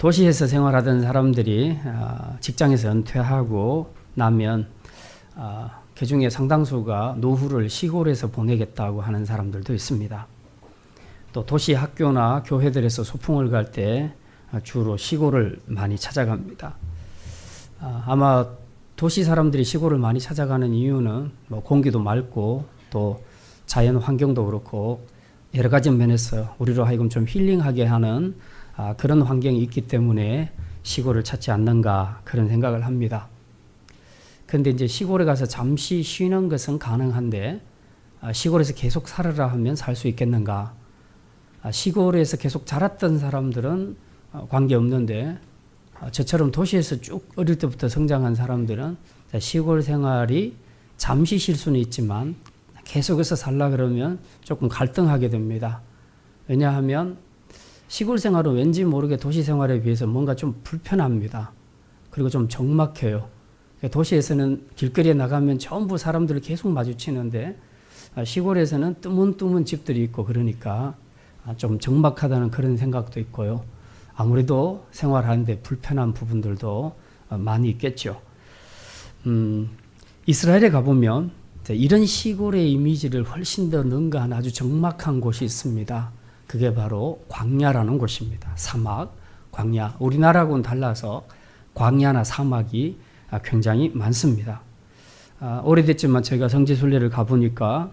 도시에서 생활하던 사람들이 직장에서 은퇴하고 나면 그중에 상당수가 노후를 시골에서 보내겠다고 하는 사람들도 있습니다. 또 도시 학교나 교회들에서 소풍을 갈 때 주로 시골을 많이 찾아갑니다. 아마 도시 사람들이 시골을 많이 찾아가는 이유는 뭐 공기도 맑고 또 자연 환경도 그렇고 여러 가지 면에서 우리로 하여금 좀 힐링하게 하는 그런 환경이 있기 때문에 시골을 찾지 않는가 그런 생각을 합니다. 그런데 이제 시골에 가서 잠시 쉬는 것은 가능한데 시골에서 계속 살아라 하면 살 수 있겠는가? 시골에서 계속 자랐던 사람들은 관계없는데 저처럼 도시에서 쭉 어릴 때부터 성장한 사람들은 시골 생활이 잠시 쉴 수는 있지만 계속해서 살라 그러면 조금 갈등하게 됩니다. 왜냐하면 시골 생활은 왠지 모르게 도시 생활에 비해서 뭔가 좀 불편합니다. 그리고 좀 적막해요. 도시에서는 길거리에 나가면 전부 사람들을 계속 마주치는데 시골에서는 뜨문뜨문 집들이 있고 그러니까 좀 적막하다는 그런 생각도 있고요. 아무래도 생활하는데 불편한 부분들도 많이 있겠죠. 이스라엘에 가보면 이런 시골의 이미지를 훨씬 더 능가한 아주 적막한 곳이 있습니다. 그게 바로 광야라는 곳입니다. 사막, 광야. 우리나라하고는 달라서 광야나 사막이 굉장히 많습니다. 오래됐지만 제가 성지순례를 가보니까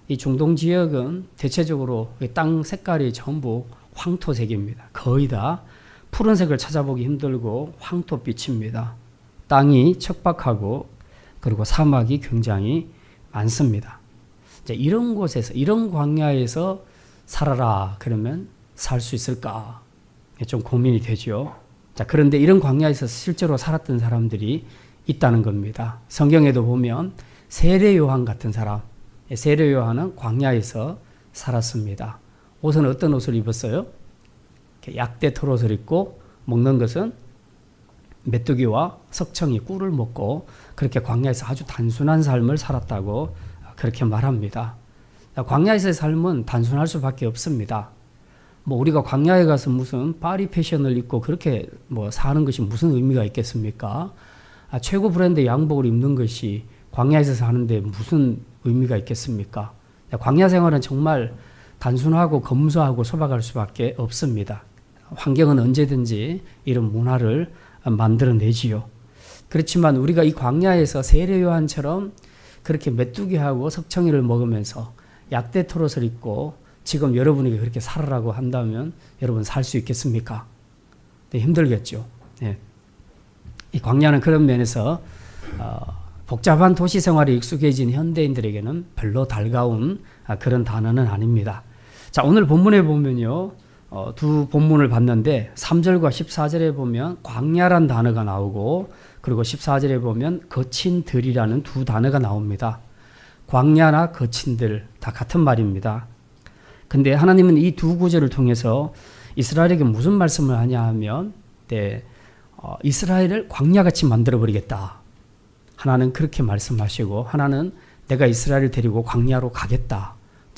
이 중동 지역은 대체적으로 땅 색깔이 전부 황토색입니다. 거의 다 푸른색을 찾아보기 힘들고 황토빛입니다. 땅이 척박하고 그리고 사막이 굉장히 많습니다. 이제 이런 곳에서 이런 광야에서 살아라 그러면 살 수 있을까? 좀 고민이 되죠. 자, 그런데 이런 광야에서 실제로 살았던 사람들이 있다는 겁니다. 성경에도 보면 세례 요한 같은 사람, 세례 요한은 광야에서 살았습니다. 옷은 어떤 옷을 입었어요? 약대 털옷을 입고 먹는 것은 메뚜기와 석청이 꿀을 먹고 그렇게 광야에서 아주 단순한 삶을 살았다고 그렇게 말합니다. 광야에서의 삶은 단순할 수밖에 없습니다. 뭐 우리가 광야에 가서 무슨 파리 패션을 입고 그렇게 뭐 사는 것이 무슨 의미가 있겠습니까? 최고 브랜드 양복을 입는 것이 광야에서 사는데 무슨 의미가 있겠습니까? 광야 생활은 정말 단순하고 검소하고 소박할 수밖에 없습니다. 환경은 언제든지 이런 문화를 만들어내지요. 그렇지만 우리가 이 광야에서 세례 요한처럼 그렇게 메뚜기하고 석청이를 먹으면서 약대 털옷을 입고 지금 여러분에게 그렇게 살아라고 한다면 여러분 살 수 있겠습니까? 네, 힘들겠죠. 네. 이 광야는 그런 면에서 복잡한 도시 생활에 익숙해진 현대인들에게는 별로 달가운 그런 단어는 아닙니다. 자, 오늘 본문에 보면요. 두 본문을 봤는데 3절과 14절에 보면 광야란 단어가 나오고 그리고 14절에 보면 거친들이라는 두 단어가 나옵니다. 광야나 거친들 다 같은 말입니다. 근데 하나님은 이 두 구절을 통해서 이스라엘에게 무슨 말씀을 하냐 하면 이스라엘을 광야같이 만들어버리겠다. 하나는 그렇게 말씀하시고 하나는 내가 이스라엘을 데리고 광야로 가겠다.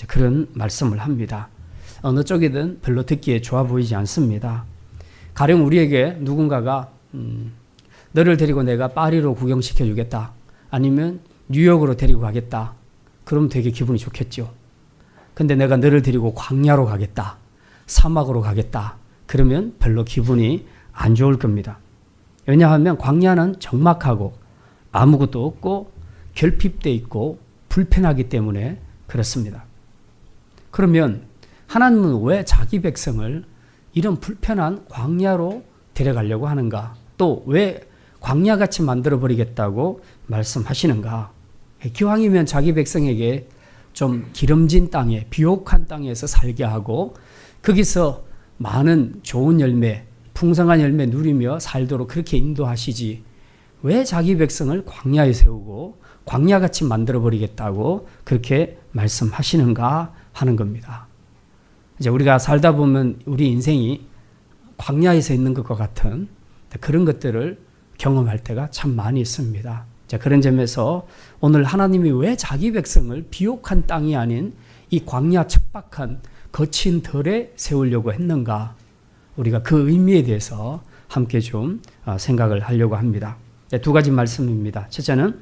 그런 말씀을 합니다. 어느 쪽이든 별로 듣기에 좋아 보이지 않습니다. 가령 우리에게 누군가가 너를 데리고 내가 파리로 구경시켜 주겠다. 아니면 뉴욕으로 데리고 가겠다. 그럼 되게 기분이 좋겠죠. 근데 내가 너를 데리고 광야로 가겠다. 사막으로 가겠다. 그러면 별로 기분이 안 좋을 겁니다. 왜냐하면 광야는 적막하고 아무것도 없고 결핍돼 있고 불편하기 때문에 그렇습니다. 그러면 하나님은 왜 자기 백성을 이런 불편한 광야로 데려가려고 하는가? 또 왜 광야같이 만들어버리겠다고 말씀하시는가? 기왕이면 자기 백성에게 좀 기름진 땅에 비옥한 땅에서 살게 하고 거기서 많은 좋은 열매, 풍성한 열매 누리며 살도록 그렇게 인도하시지 왜 자기 백성을 광야에 세우고 광야같이 만들어버리겠다고 그렇게 말씀하시는가 하는 겁니다. 이제 우리가 살다 보면 우리 인생이 광야에서 있는 것과 같은 그런 것들을 경험할 때가 참 많이 있습니다. 자, 그런 점에서 오늘 하나님이 왜 자기 백성을 비옥한 땅이 아닌 이 광야 척박한 거친 덜에 세우려고 했는가? 우리가 그 의미에 대해서 함께 좀 생각을 하려고 합니다. 네, 두 가지 말씀입니다. 첫째는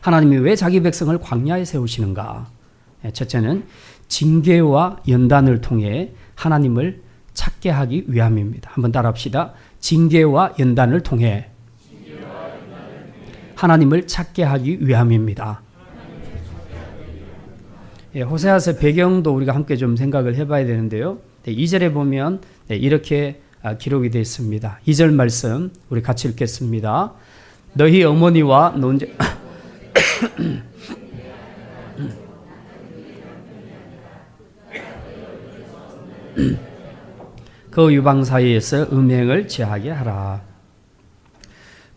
하나님이 왜 자기 백성을 광야에 세우시는가? 네, 첫째는 징계와 연단을 통해 하나님을 찾게 하기 위함입니다. 한번 따라합시다. 징계와 연단을 통해 하나님을 찾게 하기 위함입니다. 예, 호세아서 배경도 우리가 함께 좀 생각을 해봐야 되는데요. 네, 2절에 보면 이렇게 기록이 되어 있습니다. 2절 말씀 우리 같이 읽겠습니다. 너희 어머니와 논쟁 그 유방 사이에서 음행을 제하게 하라.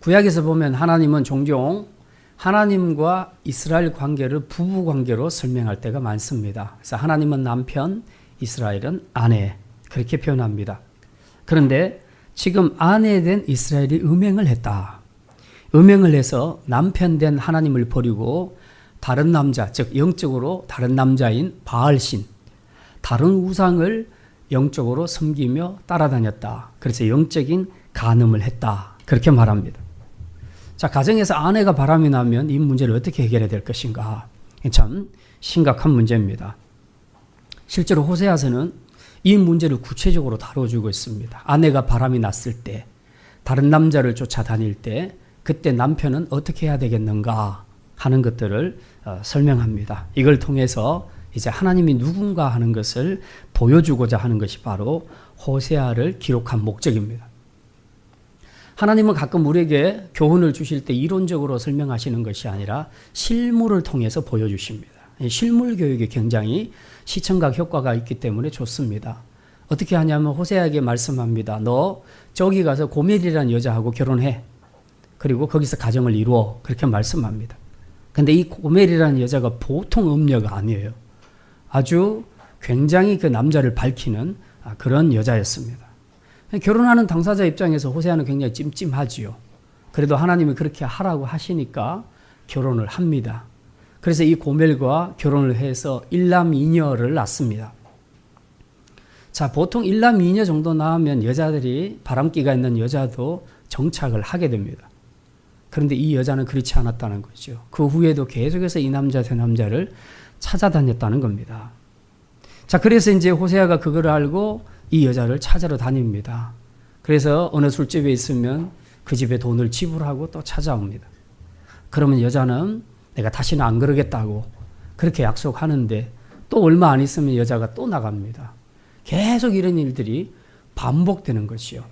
구약에서 보면 하나님은 종종 하나님과 이스라엘 관계를 부부 관계로 설명할 때가 많습니다. 그래서 하나님은 남편, 이스라엘은 아내 그렇게 표현합니다. 그런데 지금 아내 된 이스라엘이 음행을 했다. 음행을 해서 남편 된 하나님을 버리고 다른 남자, 즉 영적으로 다른 남자인 바알신, 다른 우상을 영적으로 섬기며 따라다녔다. 그래서 영적인 간음을 했다. 그렇게 말합니다. 자, 가정에서 아내가 바람이 나면 이 문제를 어떻게 해결해야 될 것인가? 참 심각한 문제입니다. 실제로 호세아서는 이 문제를 구체적으로 다뤄주고 있습니다. 아내가 바람이 났을 때, 다른 남자를 쫓아다닐 때, 그때 남편은 어떻게 해야 되겠는가 하는 것들을 설명합니다. 이걸 통해서 이제 하나님이 누군가 하는 것을 보여주고자 하는 것이 바로 호세아를 기록한 목적입니다. 하나님은 가끔 우리에게 교훈을 주실 때 이론적으로 설명하시는 것이 아니라 실물을 통해서 보여주십니다. 실물 교육이 굉장히 시청각 효과가 있기 때문에 좋습니다. 어떻게 하냐면 호세아에게 말씀합니다. 너 저기 가서 고멜이라는 여자하고 결혼해. 그리고 거기서 가정을 이루어. 그렇게 말씀합니다. 근데 이 고멜이라는 여자가 보통 음녀가 아니에요. 아주 굉장히 그 남자를 밝히는 그런 여자였습니다. 결혼하는 당사자 입장에서 호세아는 굉장히 찜찜하지요. 그래도 하나님이 그렇게 하라고 하시니까 결혼을 합니다. 그래서 이 고멜과 결혼을 해서 일남이녀를 낳습니다. 자, 보통 일남이녀 정도 낳으면 여자들이 바람기가 있는 여자도 정착을 하게 됩니다. 그런데 이 여자는 그렇지 않았다는 거죠. 그 후에도 계속해서 이 남자 저 남자를 찾아다녔다는 겁니다. 자, 그래서 이제 호세아가 그걸 알고 이 여자를 찾으러 다닙니다. 그래서 어느 술집에 있으면 그 집에 돈을 지불하고 또 찾아옵니다. 그러면 여자는 내가 다시는 안 그러겠다고 그렇게 약속하는데 또 얼마 안 있으면 여자가 또 나갑니다. 계속 이런 일들이 반복되는 것이요.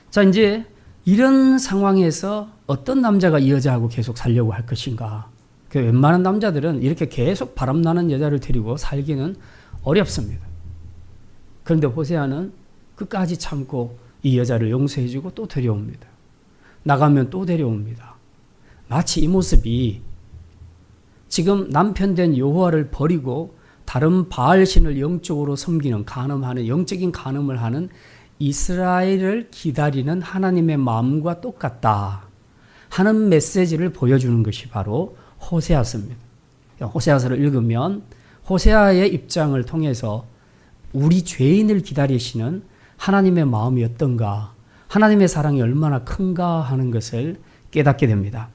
자, 이제 이런 상황에서 어떤 남자가 이 여자하고 계속 살려고 할 것인가? 웬만한 남자들은 이렇게 계속 바람나는 여자를 데리고 살기는 어렵습니다. 그런데 호세아는 끝까지 참고 이 여자를 용서해주고 또 데려옵니다. 나가면 또 데려옵니다. 마치 이 모습이 지금 남편 된 여호와를 버리고 다른 바알신을 영적으로 섬기는 간음하는 영적인 간음을 하는 이스라엘을 기다리는 하나님의 마음과 똑같다 하는 메시지를 보여주는 것이 바로 호세아서입니다. 호세아서를 읽으면 호세아의 입장을 통해서 우리 죄인을 기다리시는 하나님의 마음이 어떤가, 하나님의 사랑이 얼마나 큰가 하는 것을 깨닫게 됩니다.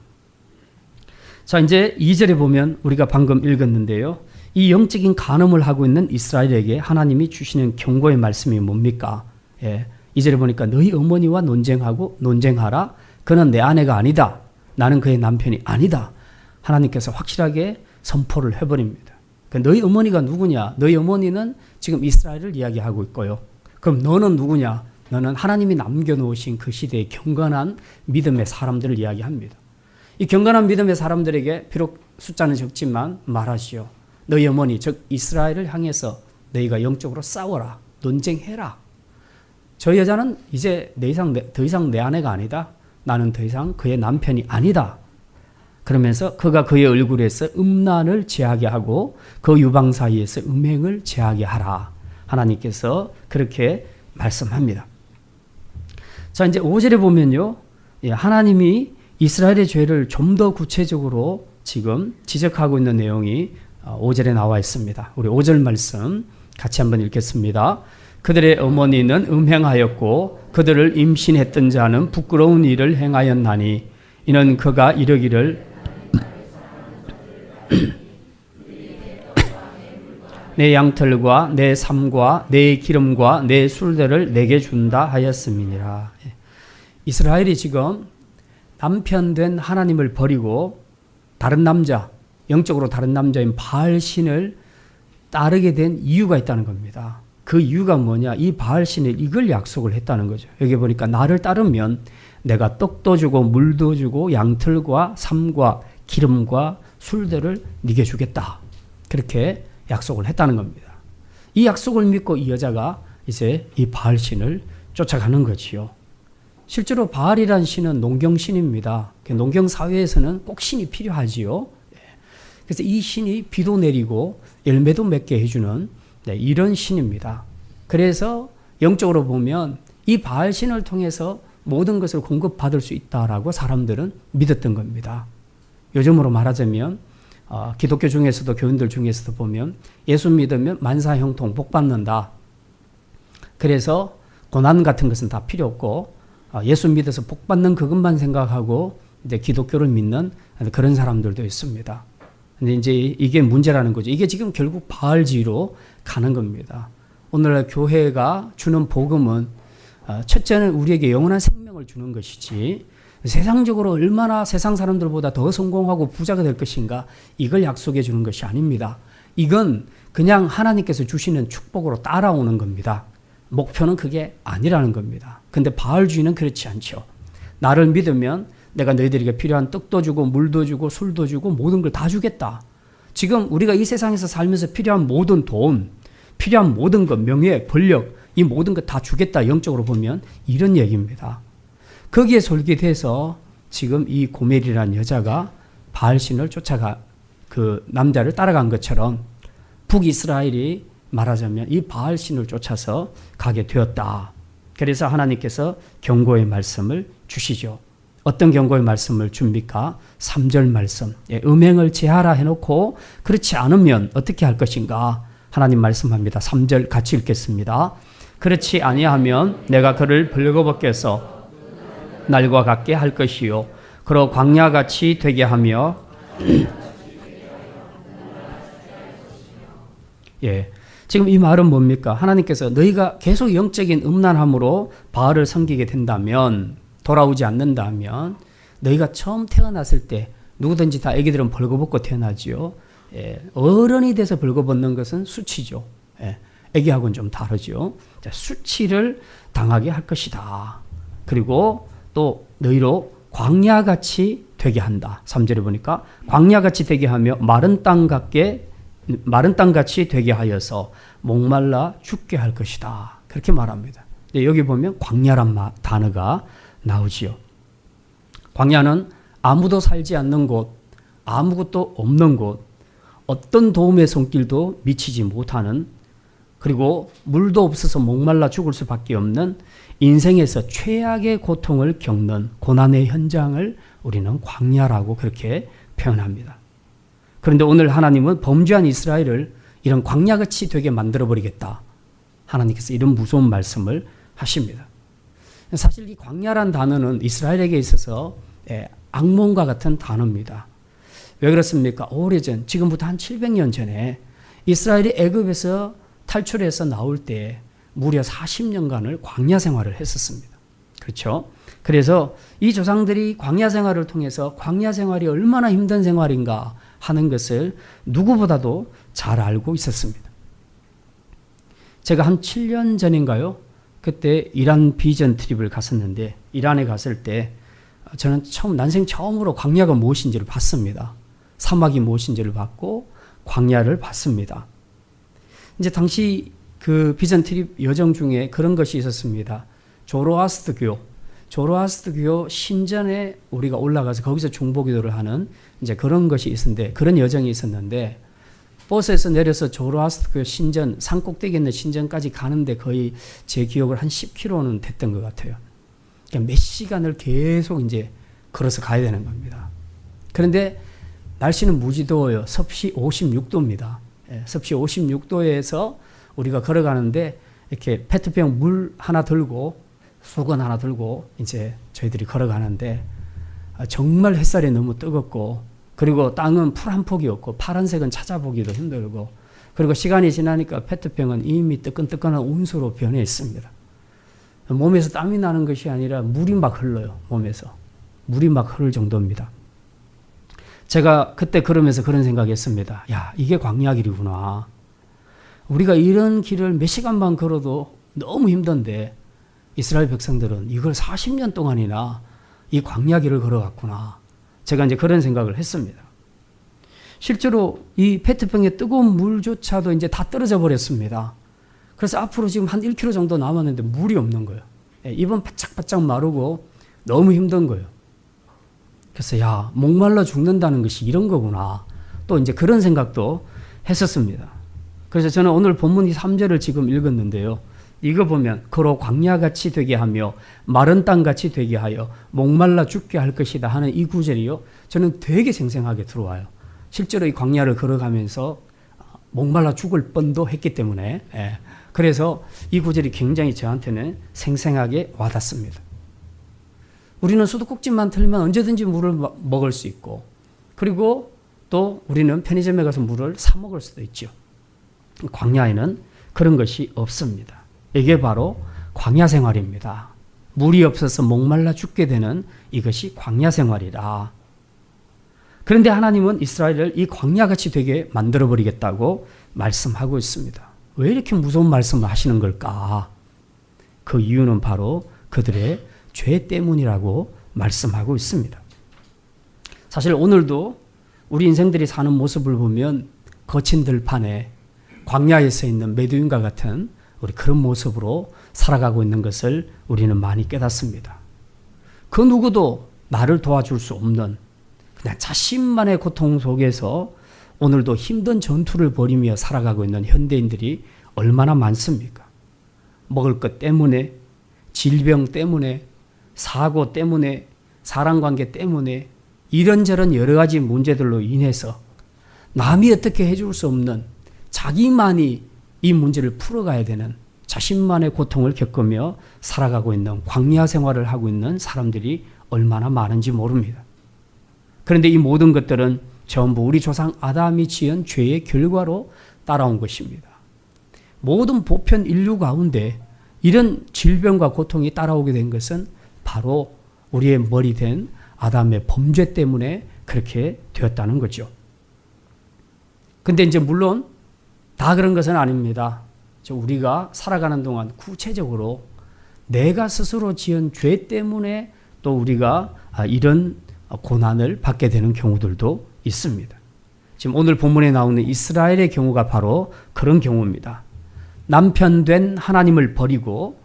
자, 이제 2절에 보면 우리가 방금 읽었는데요. 이 영적인 간음을 하고 있는 이스라엘에게 하나님이 주시는 경고의 말씀이 뭡니까? 2절에 보니까 너희 어머니와 논쟁하라. 그는 내 아내가 아니다. 나는 그의 남편이 아니다. 하나님께서 확실하게 선포를 해버립니다. 너희 어머니가 누구냐? 너희 어머니는 지금 이스라엘을 이야기하고 있고요. 그럼 너는 누구냐? 너는 하나님이 남겨놓으신 그 시대의 경건한 믿음의 사람들을 이야기합니다. 이 경건한 믿음의 사람들에게 비록 숫자는 적지만 말하시오. 너희 어머니 즉 이스라엘을 향해서 너희가 영적으로 싸워라. 논쟁해라. 저 여자는 이제 더 이상 내 아내가 아니다. 나는 더 이상 그의 남편이 아니다. 그러면서 그가 그의 얼굴에서 음란을 제하게 하고 그 유방 사이에서 음행을 제하게 하라. 하나님께서 그렇게 말씀합니다. 자, 이제 5절에 보면요. 하나님이 이스라엘의 죄를 좀 더 구체적으로 지금 지적하고 있는 내용이 5절에 나와 있습니다. 우리 5절 말씀 같이 한번 읽겠습니다. 그들의 어머니는 음행하였고 그들을 임신했던 자는 부끄러운 일을 행하였나니 이는 그가 이르기를 내 양털과 내 삶과 내 기름과 내 술들을 내게 준다 하였음이니라. 이스라엘이 지금 남편 된 하나님을 버리고 다른 남자, 영적으로 다른 남자인 바알 신을 따르게 된 이유가 있다는 겁니다. 그 이유가 뭐냐? 이 바알 신을 이걸 약속을 했다는 거죠. 여기 보니까 나를 따르면 내가 떡도 주고 물도 주고 양털과 삶과 기름과 술들을 네게 주겠다. 그렇게 약속을 했다는 겁니다. 이 약속을 믿고 이 여자가 이제 이 바알 신을 쫓아가는 거지요. 실제로 바알이란 신은 농경신입니다. 농경 사회에서는 꼭 신이 필요하지요. 그래서 이 신이 비도 내리고 열매도 맺게 해주는 이런 신입니다. 그래서 영적으로 보면 이 바알 신을 통해서 모든 것을 공급받을 수 있다라고 사람들은 믿었던 겁니다. 요즘으로 말하자면 기독교 중에서도 교인들 중에서도 보면 예수 믿으면 만사형통 복 받는다. 그래서 고난 같은 것은 다 필요 없고 예수 믿어서 복 받는 그것만 생각하고 이제 기독교를 믿는 그런 사람들도 있습니다. 근데 이제 이게 문제라는 거죠. 이게 지금 결국 바알주의로 가는 겁니다. 오늘날 교회가 주는 복음은 첫째는 우리에게 영원한 생명을 주는 것이지 세상적으로 얼마나 세상 사람들보다 더 성공하고 부자가 될 것인가 이걸 약속해 주는 것이 아닙니다. 이건 그냥 하나님께서 주시는 축복으로 따라오는 겁니다. 목표는 그게 아니라는 겁니다. 근데 바알주의는 그렇지 않죠. 나를 믿으면 내가 너희들에게 필요한 떡도 주고 물도 주고 술도 주고 모든 걸 다 주겠다. 지금 우리가 이 세상에서 살면서 필요한 모든 돈, 필요한 모든 것, 명예, 권력 이 모든 것 다 주겠다. 영적으로 보면 이런 얘기입니다. 거기에 솔깃해서 지금 이 고멜이라는 여자가 바알신을 쫓아가 그 남자를 따라간 것처럼 북이스라엘이 말하자면 이 바알신을 쫓아서 가게 되었다. 그래서 하나님께서 경고의 말씀을 주시죠. 어떤 경고의 말씀을 줍니까? 3절 말씀. 음행을 제하라 해놓고 그렇지 않으면 어떻게 할 것인가? 하나님 말씀합니다. 3절 같이 읽겠습니다. 그렇지 아니하면 내가 그를 벌거벗겨서 날과 같게 할 것이요 그러 광야같이 되게 하며 지금 이 말은 뭡니까? 하나님께서 너희가 계속 영적인 음란함으로 바알을 섬기게 된다면 돌아오지 않는다면 너희가 처음 태어났을 때 누구든지 다 애기들은 벌거벗고 태어나지요. 어른이 돼서 벌거벗는 것은 수치죠. 애기하고는 좀 다르죠. 수치를 당하게 할 것이다. 그리고 또 너희로 광야같이 되게 한다. 3절에 보니까 광야같이 되게 하며 마른 땅같이 되게 하여서 목말라 죽게 할 것이다. 그렇게 말합니다. 여기 보면 광야란 단어가 나오지요. 광야는 아무도 살지 않는 곳, 아무것도 없는 곳, 어떤 도움의 손길도 미치지 못하는 그리고 물도 없어서 목말라 죽을 수밖에 없는 인생에서 최악의 고통을 겪는 고난의 현장을 우리는 광야라고 그렇게 표현합니다. 그런데 오늘 하나님은 범죄한 이스라엘을 이런 광야같이 되게 만들어버리겠다. 하나님께서 이런 무서운 말씀을 하십니다. 사실 이 광야란 단어는 이스라엘에게 있어서 악몽과 같은 단어입니다. 왜 그렇습니까? 오래전, 지금부터 한 700년 전에 이스라엘이 애굽에서 탈출해서 나올 때 무려 40년간을 광야 생활을 했었습니다. 그렇죠? 그래서 이 조상들이 광야 생활을 통해서 광야 생활이 얼마나 힘든 생활인가 하는 것을 누구보다도 잘 알고 있었습니다. 제가 한 7년 전인가요? 그때 이란 비전 트립을 갔었는데 이란에 갔을 때 저는 난생 처음으로 광야가 무엇인지를 봤습니다. 사막이 무엇인지를 봤고 광야를 봤습니다. 이제 당시 그 비전 트립 여정 중에 그런 것이 있었습니다. 조로아스트교 신전에 우리가 올라가서 거기서 중보기도를 하는 이제 그런 것이 있었는데 그런 여정이 있었는데 버스에서 내려서 조로아스트교 신전 산 꼭대기에 있는 신전까지 가는데 거의 제 기억을 한 10km는 됐던 것 같아요. 그러니까 몇 시간을 계속 이제 걸어서 가야 되는 겁니다. 그런데 날씨는 무지 더워요. 섭씨 56도입니다. 섭씨 56도에서 우리가 걸어가는데 이렇게 페트병 물 하나 들고 수건 하나 들고 이제 저희들이 걸어가는데 정말 햇살이 너무 뜨겁고 그리고 땅은 풀 한 폭이 없고 파란색은 찾아보기도 힘들고 그리고 시간이 지나니까 페트병은 이미 뜨끈뜨끈한 온수로 변해 있습니다. 몸에서 땀이 나는 것이 아니라 물이 막 흘러요. 몸에서. 물이 막 흐를 정도입니다. 제가 그때 걸으면서 그런 생각했습니다. 야, 이게 광야길이구나. 우리가 이런 길을 몇 시간만 걸어도 너무 힘든데 이스라엘 백성들은 이걸 40년 동안이나 이 광야길을 걸어갔구나. 제가 이제 그런 생각을 했습니다. 실제로 이 페트병의 뜨거운 물조차도 이제 다 떨어져 버렸습니다. 그래서 앞으로 지금 한 1km 정도 남았는데 물이 없는 거예요. 입은 바짝바짝 마르고 너무 힘든 거예요. 그래서 야, 목말라 죽는다는 것이 이런 거구나. 또 이제 그런 생각도 했었습니다. 그래서 저는 오늘 본문 이 3절을 지금 읽었는데요. 이거 보면 그로 광야같이 되게 하며 마른 땅같이 되게 하여 목말라 죽게 할 것이다 하는 이 구절이요. 저는 되게 생생하게 들어와요. 실제로 이 광야를 걸어가면서 목말라 죽을 뻔도 했기 때문에 그래서 이 구절이 굉장히 저한테는 생생하게 와닿습니다. 우리는 수도꼭지만 틀면 언제든지 물을 먹을 수 있고 그리고 또 우리는 편의점에 가서 물을 사 먹을 수도 있죠. 광야에는 그런 것이 없습니다. 이게 바로 광야 생활입니다. 물이 없어서 목말라 죽게 되는 이것이 광야 생활이라. 그런데 하나님은 이스라엘을 이 광야같이 되게 만들어버리겠다고 말씀하고 있습니다. 왜 이렇게 무서운 말씀을 하시는 걸까? 그 이유는 바로 그들의 죄 때문이라고 말씀하고 있습니다. 사실 오늘도 우리 인생들이 사는 모습을 보면 거친 들판에 광야에 서 있는 메두인과 같은 우리 그런 모습으로 살아가고 있는 것을 우리는 많이 깨닫습니다. 그 누구도 나를 도와줄 수 없는 그냥 자신만의 고통 속에서 오늘도 힘든 전투를 벌이며 살아가고 있는 현대인들이 얼마나 많습니까? 먹을 것 때문에, 질병 때문에, 사고 때문에, 사람관계 때문에 이런저런 여러 가지 문제들로 인해서 남이 어떻게 해줄 수 없는 자기만이 이 문제를 풀어가야 되는 자신만의 고통을 겪으며 살아가고 있는 광야 생활을 하고 있는 사람들이 얼마나 많은지 모릅니다. 그런데 이 모든 것들은 전부 우리 조상 아담이 지은 죄의 결과로 따라온 것입니다. 모든 보편 인류 가운데 이런 질병과 고통이 따라오게 된 것은 바로 우리의 머리 된 아담의 범죄 때문에 그렇게 되었다는 거죠. 근데 이제 물론 다 그런 것은 아닙니다. 우리가 살아가는 동안 구체적으로 내가 스스로 지은 죄 때문에 또 우리가 이런 고난을 받게 되는 경우들도 있습니다. 지금 오늘 본문에 나오는 이스라엘의 경우가 바로 그런 경우입니다. 남편 된 하나님을 버리고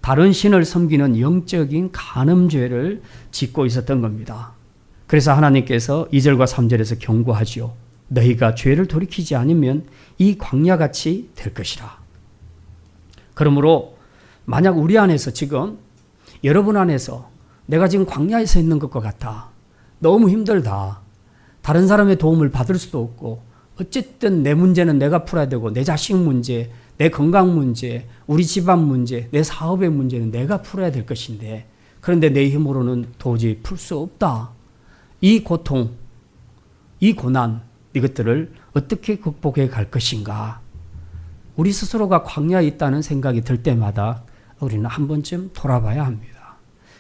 다른 신을 섬기는 영적인 간음죄를 짓고 있었던 겁니다. 그래서 하나님께서 2절과 3절에서 경고하지요. 너희가 죄를 돌이키지 않으면 이 광야같이 될 것이라. 그러므로 만약 우리 안에서 지금 여러분 안에서 내가 지금 광야에 서 있는 것과 같아. 너무 힘들다. 다른 사람의 도움을 받을 수도 없고 어쨌든 내 문제는 내가 풀어야 되고 내 자식 문제, 내 건강 문제, 우리 집안 문제, 내 사업의 문제는 내가 풀어야 될 것인데 그런데 내 힘으로는 도저히 풀 수 없다. 이 고통, 이 고난 이것들을 어떻게 극복해 갈 것인가. 우리 스스로가 광야에 있다는 생각이 들 때마다 우리는 한 번쯤 돌아봐야 합니다.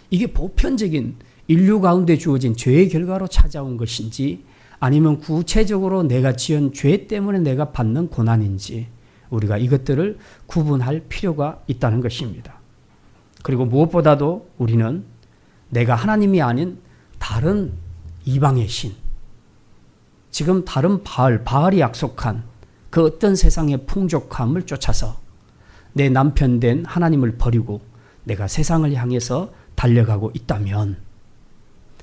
이게 보편적인 인류 가운데 주어진 죄의 결과로 찾아온 것인지 아니면 구체적으로 내가 지은 죄 때문에 내가 받는 고난인지 우리가 이것들을 구분할 필요가 있다는 것입니다. 그리고 무엇보다도 우리는 내가 하나님이 아닌 다른 이방의 신, 지금 다른 바알이 약속한 그 어떤 세상의 풍족함을 쫓아서 내 남편 된 하나님을 버리고 내가 세상을 향해서 달려가고 있다면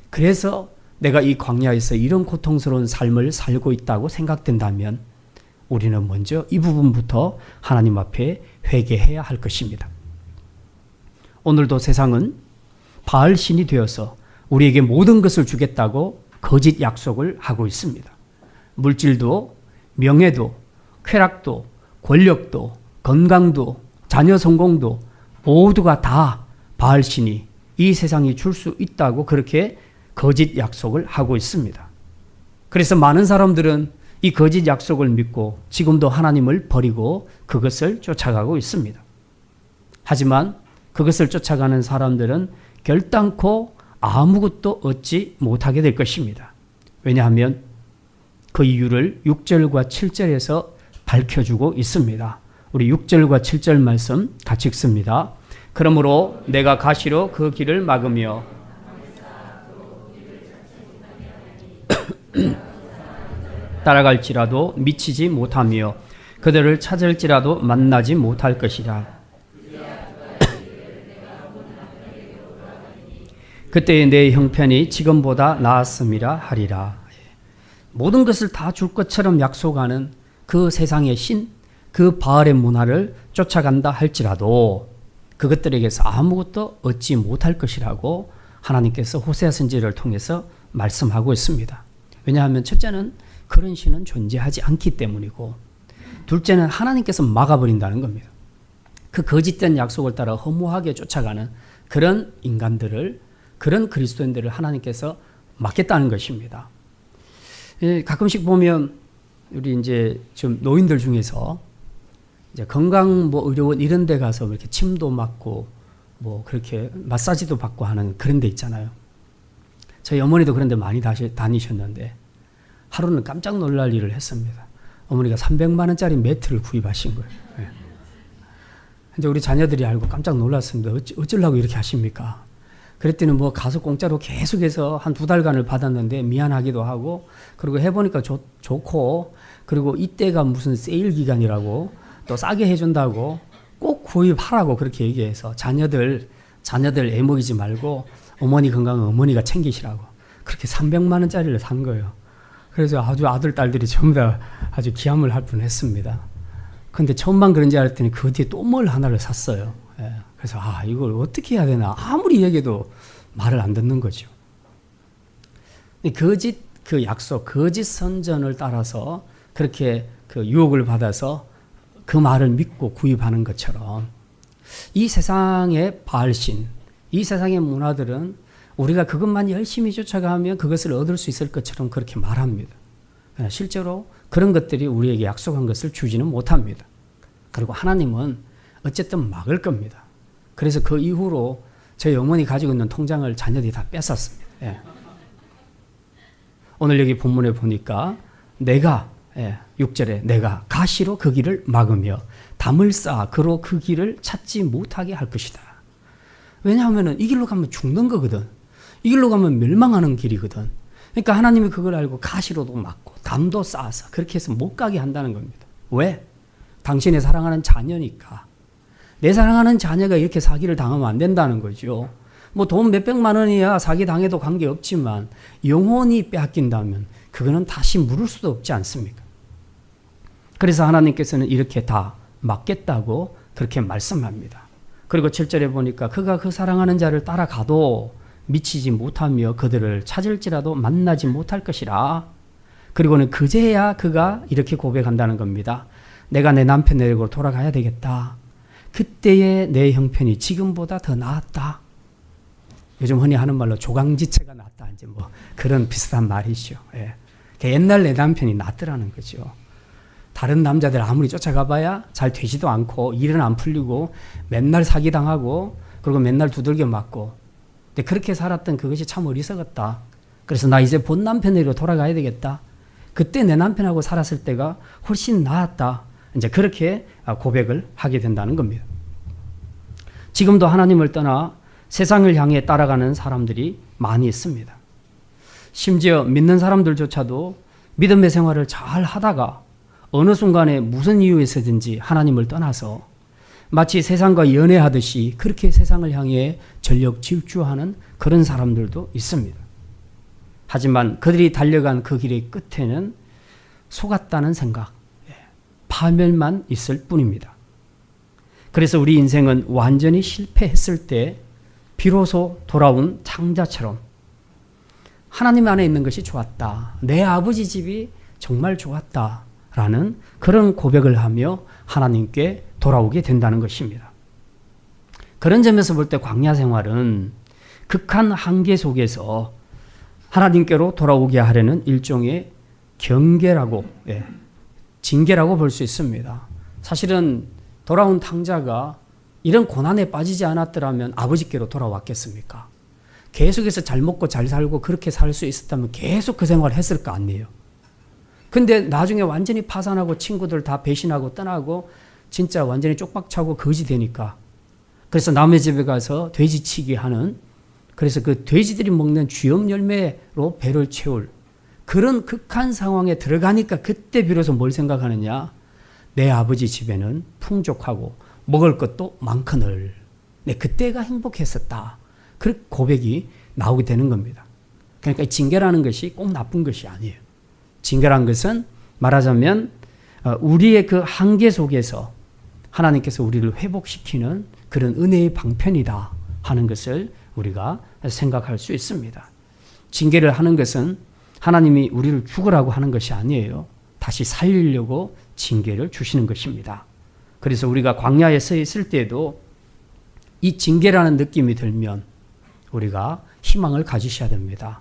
그래서 내가 이 광야에서 이런 고통스러운 삶을 살고 있다고 생각된다면 우리는 먼저 이 부분부터 하나님 앞에 회개해야 할 것입니다. 오늘도 세상은 바알 신이 되어서 우리에게 모든 것을 주겠다고 거짓 약속을 하고 있습니다. 물질도, 명예도, 쾌락도, 권력도, 건강도, 자녀 성공도 모두가 다 바알신이 이 세상이 줄 수 있다고 그렇게 거짓 약속을 하고 있습니다. 그래서 많은 사람들은 이 거짓 약속을 믿고 지금도 하나님을 버리고 그것을 쫓아가고 있습니다. 하지만 그것을 쫓아가는 사람들은 결단코 아무것도 얻지 못하게 될 것입니다. 왜냐하면 그 이유를 6절과 7절에서 밝혀주고 있습니다. 우리 6절과 7절 말씀 같이 읽습니다. 그러므로 내가 가시로 그 길을 막으며 따라갈지라도 미치지 못하며 그들을 찾을지라도 만나지 못할 것이라. 그때의 내 형편이 지금보다 나았음이라 하리라. 모든 것을 다 줄 것처럼 약속하는 그 세상의 신, 그 바알의 문화를 쫓아간다 할지라도 그것들에게서 아무것도 얻지 못할 것이라고 하나님께서 호세아 선지자를 통해서 말씀하고 있습니다. 왜냐하면 첫째는 그런 신은 존재하지 않기 때문이고, 둘째는 하나님께서 막아버린다는 겁니다. 그 거짓된 약속을 따라 허무하게 쫓아가는 그런 인간들을, 그런 그리스도인들을 하나님께서 막겠다는 것입니다. 가끔씩 보면 우리 이제 좀 노인들 중에서 이제 건강 의료원 이런 데 가서 이렇게 침도 맞고 그렇게 마사지도 받고 하는 그런 데 있잖아요. 저희 어머니도 그런 데 많이 다니셨는데 하루는 깜짝 놀랄 일을 했습니다. 어머니가 300만 원짜리 매트를 구입하신 거예요. 네. 이제 우리 자녀들이 알고 깜짝 놀랐습니다. 어쩌려고 이렇게 하십니까? 그랬더니 가서 공짜로 계속해서 한 2달간을 받았는데 미안하기도 하고, 그리고 해보니까 좋고, 그리고 이때가 무슨 세일 기간이라고 또 싸게 해준다고 꼭 구입하라고 그렇게 얘기해서 자녀들 애 먹이지 말고 어머니 건강은 어머니가 챙기시라고 그렇게 300만 원짜리를 산 거예요. 그래서 아주 아들, 딸들이 전부 다 아주 기함을 할 뻔했습니다. 근데 처음만 그런지 알았더니 그 뒤에 또 뭘 하나를 샀어요. 예. 그래서 이걸 어떻게 해야 되나 아무리 얘기해도 말을 안 듣는 거죠. 거짓 그 약속, 거짓 선전을 따라서 그렇게 그 유혹을 받아서 그 말을 믿고 구입하는 것처럼 이 세상의 바알신, 이 세상의 문화들은 우리가 그것만 열심히 쫓아가면 그것을 얻을 수 있을 것처럼 그렇게 말합니다. 실제로 그런 것들이 우리에게 약속한 것을 주지는 못합니다. 그리고 하나님은 어쨌든 막을 겁니다. 그래서 그 이후로 저희 어머니 가지고 있는 통장을 자녀들이 다 뺏었습니다. 예. 오늘 여기 본문에 보니까 내가 6절에 내가 가시로 그 길을 막으며 담을 쌓아 그로 그 길을 찾지 못하게 할 것이다. 왜냐하면 이 길로 가면 죽는 거거든. 이 길로 가면 멸망하는 길이거든. 그러니까 하나님이 그걸 알고 가시로도 막고 담도 쌓아서 그렇게 해서 못 가게 한다는 겁니다. 왜? 당신의 사랑하는 자녀니까. 내 사랑하는 자녀가 이렇게 사기를 당하면 안 된다는 거죠. 돈 몇백만 원이야 사기 당해도 관계없지만 영혼이 빼앗긴다면 그거는 다시 물을 수도 없지 않습니까? 그래서 하나님께서는 이렇게 다 막겠다고 그렇게 말씀합니다. 그리고 7절에 보니까 그가 그 사랑하는 자를 따라가도 미치지 못하며 그들을 찾을지라도 만나지 못할 것이라. 그리고는 그제야 그가 이렇게 고백한다는 겁니다. 내가 내 남편에게로 돌아가야 되겠다. 그때의 내 형편이 지금보다 더 나았다. 요즘 흔히 하는 말로 조강지체가 낫다. 이제 그런 비슷한 말이죠. 예. 옛날 내 남편이 낫더라는 거죠. 다른 남자들 아무리 쫓아가봐야 잘 되지도 않고 일은 안 풀리고 맨날 사기당하고 그리고 맨날 두들겨 맞고. 근데 그렇게 살았던 그것이 참 어리석었다. 그래서 나 이제 본 남편에게로 돌아가야 되겠다. 그때 내 남편하고 살았을 때가 훨씬 나았다. 이제 그렇게 고백을 하게 된다는 겁니다. 지금도 하나님을 떠나 세상을 향해 따라가는 사람들이 많이 있습니다. 심지어 믿는 사람들조차도 믿음의 생활을 잘 하다가 어느 순간에 무슨 이유에서든지 하나님을 떠나서 마치 세상과 연애하듯이 그렇게 세상을 향해 전력 질주하는 그런 사람들도 있습니다. 하지만 그들이 달려간 그 길의 끝에는 속았다는 생각, 파멸만 있을 뿐입니다. 그래서 우리 인생은 완전히 실패했을 때 비로소 돌아온 창자처럼 하나님 안에 있는 것이 좋았다. 내 아버지 집이 정말 좋았다. 라는 그런 고백을 하며 하나님께 돌아오게 된다는 것입니다. 그런 점에서 볼 때 광야 생활은 극한 한계 속에서 하나님께로 돌아오게 하려는 일종의 경계라고, 징계라고 볼 수 있습니다. 사실은 돌아온 탕자가 이런 고난에 빠지지 않았더라면 아버지께로 돌아왔겠습니까? 계속해서 잘 먹고 잘 살고 그렇게 살 수 있었다면 계속 그 생활을 했을 거 아니에요. 근데 나중에 완전히 파산하고 친구들 다 배신하고 떠나고 진짜 완전히 쪽박차고 거지 되니까, 그래서 남의 집에 가서 돼지치기 하는, 그래서 그 돼지들이 먹는 쥐염 열매로 배를 채울 그런 극한 상황에 들어가니까 그때 비로소 뭘 생각하느냐, 내 아버지 집에는 풍족하고 먹을 것도 많거늘 그때가 행복했었다, 그 고백이 나오게 되는 겁니다. 그러니까 징계라는 것이 꼭 나쁜 것이 아니에요. 징계라는 것은 말하자면 우리의 그 한계 속에서 하나님께서 우리를 회복시키는 그런 은혜의 방편이다 하는 것을 우리가 생각할 수 있습니다. 징계를 하는 것은 하나님이 우리를 죽으라고 하는 것이 아니에요. 다시 살리려고 징계를 주시는 것입니다. 그래서 우리가 광야에 서 있을 때에도 이 징계라는 느낌이 들면 우리가 희망을 가지셔야 됩니다.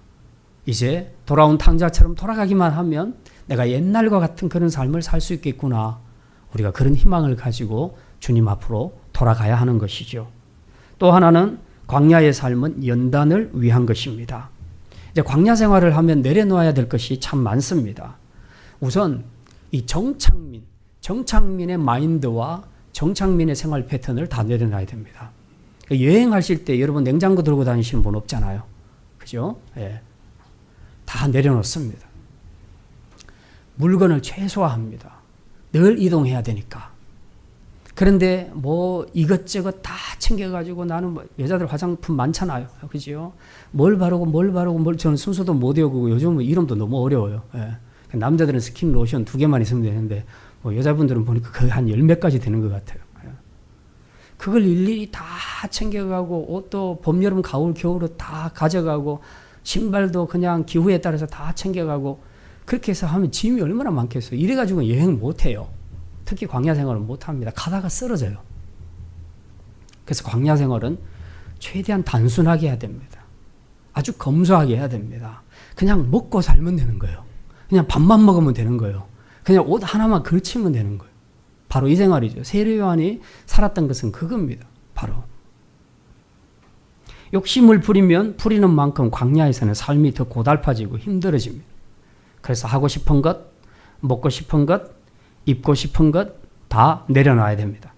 이제 돌아온 탕자처럼 돌아가기만 하면 내가 옛날과 같은 그런 삶을 살 수 있겠구나. 우리가 그런 희망을 가지고 주님 앞으로 돌아가야 하는 것이죠. 또 하나는 광야의 삶은 연단을 위한 것입니다. 이제 광야 생활을 하면 내려놓아야 될 것이 참 많습니다. 우선 이 정착민의 마인드와 정착민의 생활 패턴을 다 내려놔야 됩니다. 여행하실 때 여러분 냉장고 들고 다니시는 분 없잖아요. 그죠? 다 내려놓습니다. 물건을 최소화합니다. 늘 이동해야 되니까. 그런데 뭐 이것저것 다 챙겨가지고 나는 여자들 화장품 많잖아요. 그죠? 뭘 바르고 저는 순서도 못 외우고 요즘은 이름도 너무 어려워요. 남자들은 스킨 로션 2개만 있으면 되는데 뭐 여자분들은 보니까 거의 한 10몇 가지 되는 것 같아요. 그걸 일일이 다 챙겨가고 옷도 봄, 여름, 가을, 겨울로 다 가져가고 신발도 그냥 기후에 따라서 다 챙겨가고 그렇게 해서 하면 짐이 얼마나 많겠어요. 이래가지고 여행 못해요. 특히 광야 생활은 못합니다. 가다가 쓰러져요. 그래서 광야 생활은 최대한 단순하게 해야 됩니다. 아주 검소하게 해야 됩니다. 그냥 먹고 살면 되는 거예요. 그냥 밥만 먹으면 되는 거예요. 그냥 옷 하나만 걸치면 되는 거예요. 바로 이 생활이죠. 세례 요한이 살았던 것은 그겁니다. 바로. 욕심을 부리면 부리는 만큼 광야에서는 삶이 더 고달파지고 힘들어집니다. 그래서 하고 싶은 것, 먹고 싶은 것, 입고 싶은 것 다 내려놔야 됩니다.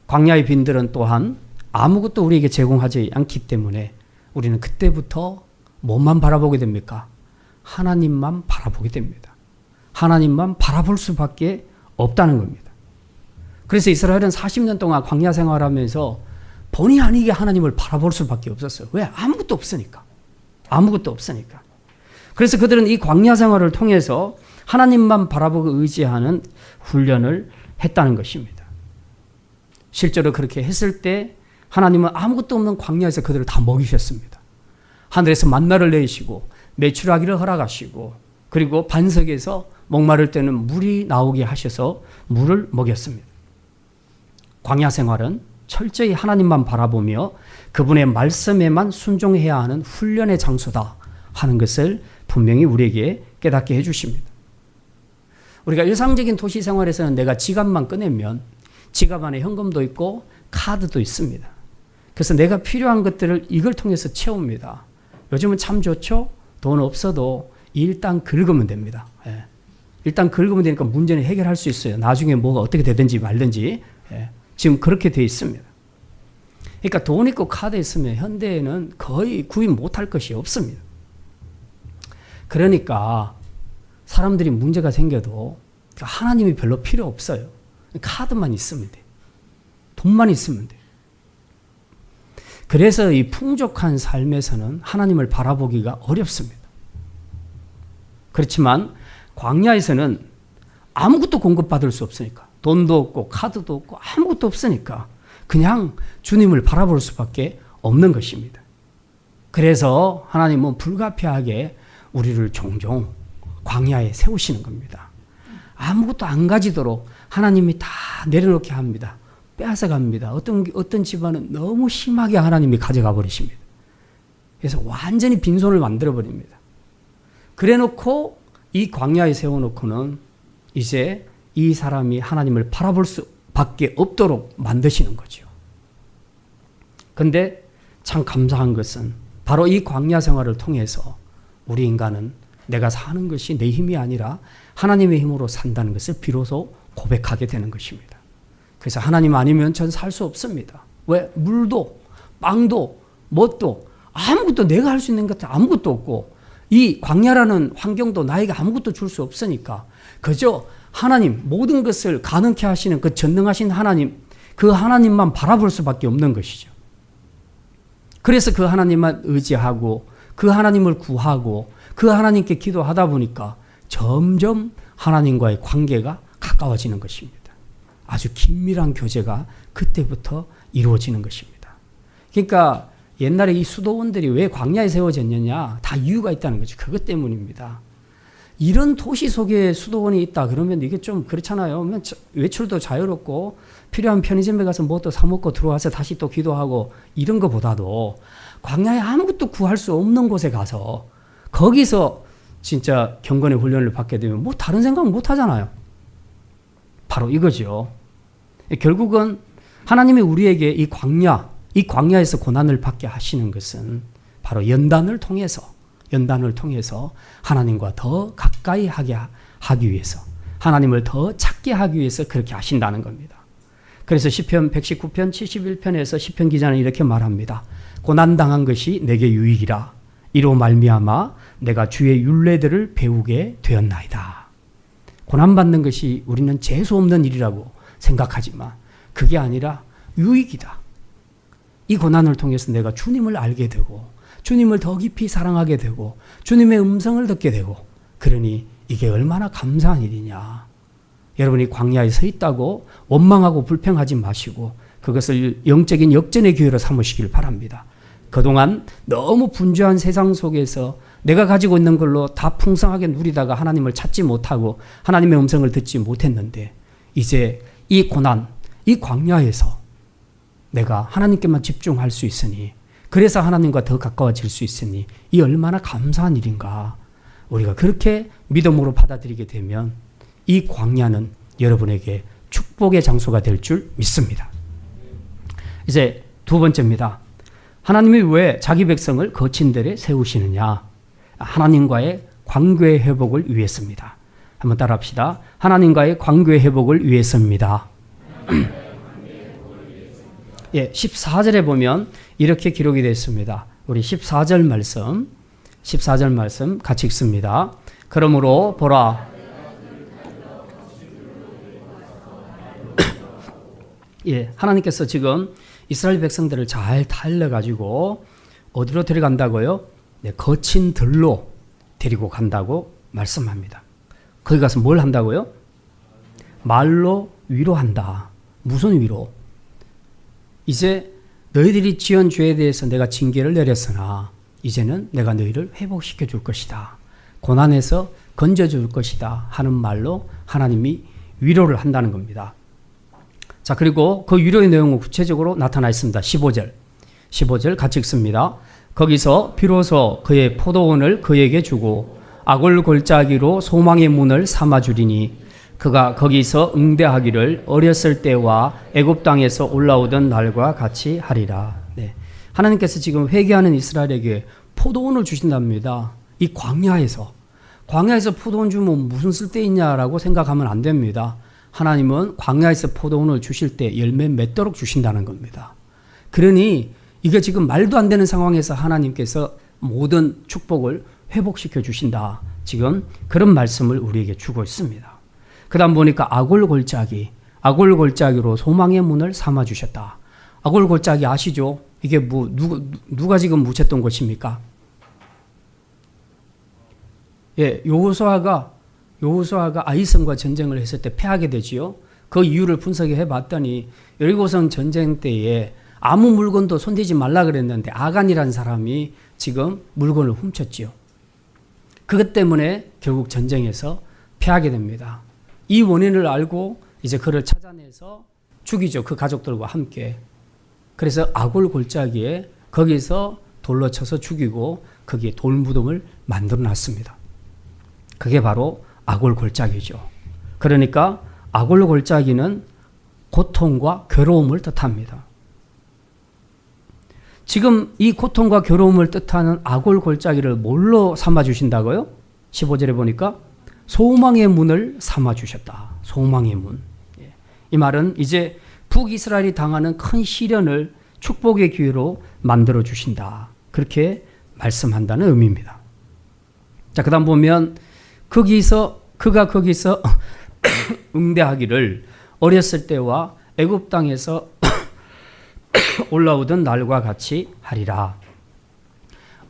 광야의 빈들은 또한 아무것도 우리에게 제공하지 않기 때문에 우리는 그때부터 뭐만 바라보게 됩니까? 하나님만 바라보게 됩니다. 하나님만 바라볼 수밖에 없다는 겁니다. 그래서 이스라엘은 40년 동안 광야 생활하면서 본의 아니게 하나님을 바라볼 수밖에 없었어요. 왜? 아무것도 없으니까. 아무것도 없으니까. 그래서 그들은 이 광야 생활을 통해서 하나님만 바라보고 의지하는 훈련을 했다는 것입니다. 실제로 그렇게 했을 때 하나님은 아무것도 없는 광야에서 그들을 다 먹이셨습니다. 하늘에서 만나를 내리시고 메추라기를 허락하시고 그리고 반석에서 목마를 때는 물이 나오게 하셔서 물을 먹였습니다. 광야 생활은 철저히 하나님만 바라보며 그분의 말씀에만 순종해야 하는 훈련의 장소다 하는 것을 분명히 우리에게 깨닫게 해주십니다. 우리가 일상적인 도시 생활에서는 내가 지갑만 꺼내면 지갑 안에 현금도 있고 카드도 있습니다. 그래서 내가 필요한 것들을 이걸 통해서 채웁니다. 요즘은 참 좋죠? 돈 없어도 일단 긁으면 됩니다. 일단 긁으면 되니까 문제는 해결할 수 있어요. 나중에 뭐가 어떻게 되든지 말든지. 지금 그렇게 돼 있습니다. 그러니까 돈 있고 카드 있으면 현대에는 거의 구입 못할 것이 없습니다. 그러니까 사람들이 문제가 생겨도 하나님이 별로 필요 없어요. 카드만 있으면 돼. 돈만 있으면 돼. 그래서 이 풍족한 삶에서는 하나님을 바라보기가 어렵습니다. 그렇지만 광야에서는 아무것도 공급받을 수 없으니까 돈도 없고 카드도 없고 아무것도 없으니까 그냥 주님을 바라볼 수밖에 없는 것입니다. 그래서 하나님은 불가피하게 우리를 종종 광야에 세우시는 겁니다. 아무것도 안 가지도록 하나님이 다 내려놓게 합니다. 빼앗아갑니다. 어떤 집안은 너무 심하게 하나님이 가져가 버리십니다. 그래서 완전히 빈손을 만들어 버립니다. 그래 놓고 이 광야에 세워놓고는 이제 이 사람이 하나님을 바라볼 수밖에 없도록 만드시는 거죠. 근데 참 감사한 것은 바로 이 광야 생활을 통해서 우리 인간은 내가 사는 것이 내 힘이 아니라 하나님의 힘으로 산다는 것을 비로소 고백하게 되는 것입니다. 그래서 하나님 아니면 전 살 수 없습니다. 왜? 물도 빵도 뭣도 아무것도 내가 할 수 있는 것 아무것도 없고 이 광야라는 환경도 나에게 아무것도 줄 수 없으니까 그저 하나님 모든 것을 가능케 하시는 그 전능하신 하나님 그 하나님만 바라볼 수밖에 없는 것이죠. 그래서 그 하나님만 의지하고 그 하나님을 구하고 그 하나님께 기도하다 보니까 점점 하나님과의 관계가 가까워지는 것입니다. 아주 긴밀한 교제가 그때부터 이루어지는 것입니다. 그러니까 옛날에 이 수도원들이 왜 광야에 세워졌느냐 다 이유가 있다는 거죠. 그것 때문입니다. 이런 도시 속에 수도원이 있다 그러면 이게 좀 그렇잖아요. 외출도 자유롭고 필요한 편의점에 가서 뭐 또 사 먹고 들어와서 다시 또 기도하고 이런 것보다도 광야에 아무것도 구할 수 없는 곳에 가서 거기서 진짜 경건의 훈련을 받게 되면 뭐 다른 생각 못 하잖아요. 바로 이거죠. 결국은 하나님이 우리에게 이 광야에서 고난을 받게 하시는 것은 바로 연단을 통해서 하나님과 더 가까이 하기 위해서 하나님을 더 찾게 하기 위해서 그렇게 하신다는 겁니다. 그래서 시편 119편 71편에서 시편 기자는 이렇게 말합니다. 고난당한 것이 내게 유익이라 이로 말미암아 내가 주의 율례들을 배우게 되었나이다. 고난받는 것이 우리는 재수 없는 일이라고 생각하지만 그게 아니라 유익이다. 이 고난을 통해서 내가 주님을 알게 되고 주님을 더 깊이 사랑하게 되고 주님의 음성을 듣게 되고 그러니 이게 얼마나 감사한 일이냐. 여러분이 광야에 서 있다고 원망하고 불평하지 마시고 그것을 영적인 역전의 기회로 삼으시길 바랍니다. 그동안 너무 분주한 세상 속에서 내가 가지고 있는 걸로 다 풍성하게 누리다가 하나님을 찾지 못하고 하나님의 음성을 듣지 못했는데 이제 이 고난, 이 광야에서 내가 하나님께만 집중할 수 있으니 그래서 하나님과 더 가까워질 수 있으니 이 얼마나 감사한 일인가. 우리가 그렇게 믿음으로 받아들이게 되면 이 광야는 여러분에게 축복의 장소가 될 줄 믿습니다. 이제 두 번째입니다. 하나님이 왜 자기 백성을 거친 데에 세우시느냐? 하나님과의 관계 회복을 위해서입니다. 한번 따라합시다. 하나님과의 관계 회복을 위해서입니다. 예, 14절에 보면 이렇게 기록이 되어 있습니다. 우리 14절 말씀 같이 읽습니다. 그러므로 보라. 예, 하나님께서 지금 이스라엘 백성들을 잘 달래가지고 어디로 데려간다고요? 네, 거친 들로 데리고 간다고 말씀합니다. 거기 가서 뭘 한다고요? 말로 위로한다. 무슨 위로? 이제 너희들이 지은 죄에 대해서 내가 징계를 내렸으나 이제는 내가 너희를 회복시켜 줄 것이다. 고난에서 건져줄 것이다 하는 말로 하나님이 위로를 한다는 겁니다. 자, 그리고 그 위로의 내용은 구체적으로 나타나 있습니다. 15절 같이 읽습니다. 거기서 비로소 그의 포도원을 그에게 주고 악을 골짜기로 소망의 문을 삼아주리니 그가 거기서 응대하기를 어렸을 때와 애굽 땅에서 올라오던 날과 같이 하리라. 네. 하나님께서 지금 회개하는 이스라엘에게 포도원을 주신답니다. 이 광야에서 포도원 주면 무슨 쓸데있냐라고 생각하면 안 됩니다. 하나님은 광야에서 포도원을 주실 때 열매 맺도록 주신다는 겁니다. 그러니 이게 지금 말도 안 되는 상황에서 하나님께서 모든 축복을 회복시켜 주신다. 지금 그런 말씀을 우리에게 주고 있습니다. 그 다음 보니까 악을 골짜기로 소망의 문을 삼아 주셨다. 악을 골짜기 아시죠? 이게 누가 지금 묻혔던 것입니까? 예, 여호수아가 아이성과 전쟁을 했을 때 패하게 되지요. 그 이유를 분석해 봤더니 여리고성 전쟁 때에 아무 물건도 손대지 말라 그랬는데 아간이라는 사람이 지금 물건을 훔쳤지요. 그것 때문에 결국 전쟁에서 패하게 됩니다. 이 원인을 알고 이제 그를 찾아내서 죽이죠. 그 가족들과 함께. 그래서 아골 골짜기에 거기서 돌로 쳐서 죽이고 거기에 돌무덤을 만들어 놨습니다. 그게 바로 아골 골짜기죠. 그러니까 아골 골짜기는 고통과 괴로움을 뜻합니다. 지금 이 고통과 괴로움을 뜻하는 아골 골짜기를 뭘로 삼아주신다고요? 15절에 보니까 소망의 문을 삼아주셨다. 소망의 문. 이 말은 이제 북이스라엘이 당하는 큰 시련을 축복의 기회로 만들어 주신다. 그렇게 말씀한다는 의미입니다. 자, 그다음 보면 그가 거기서 응대하기를 어렸을 때와 애굽 땅에서 올라오던 날과 같이 하리라.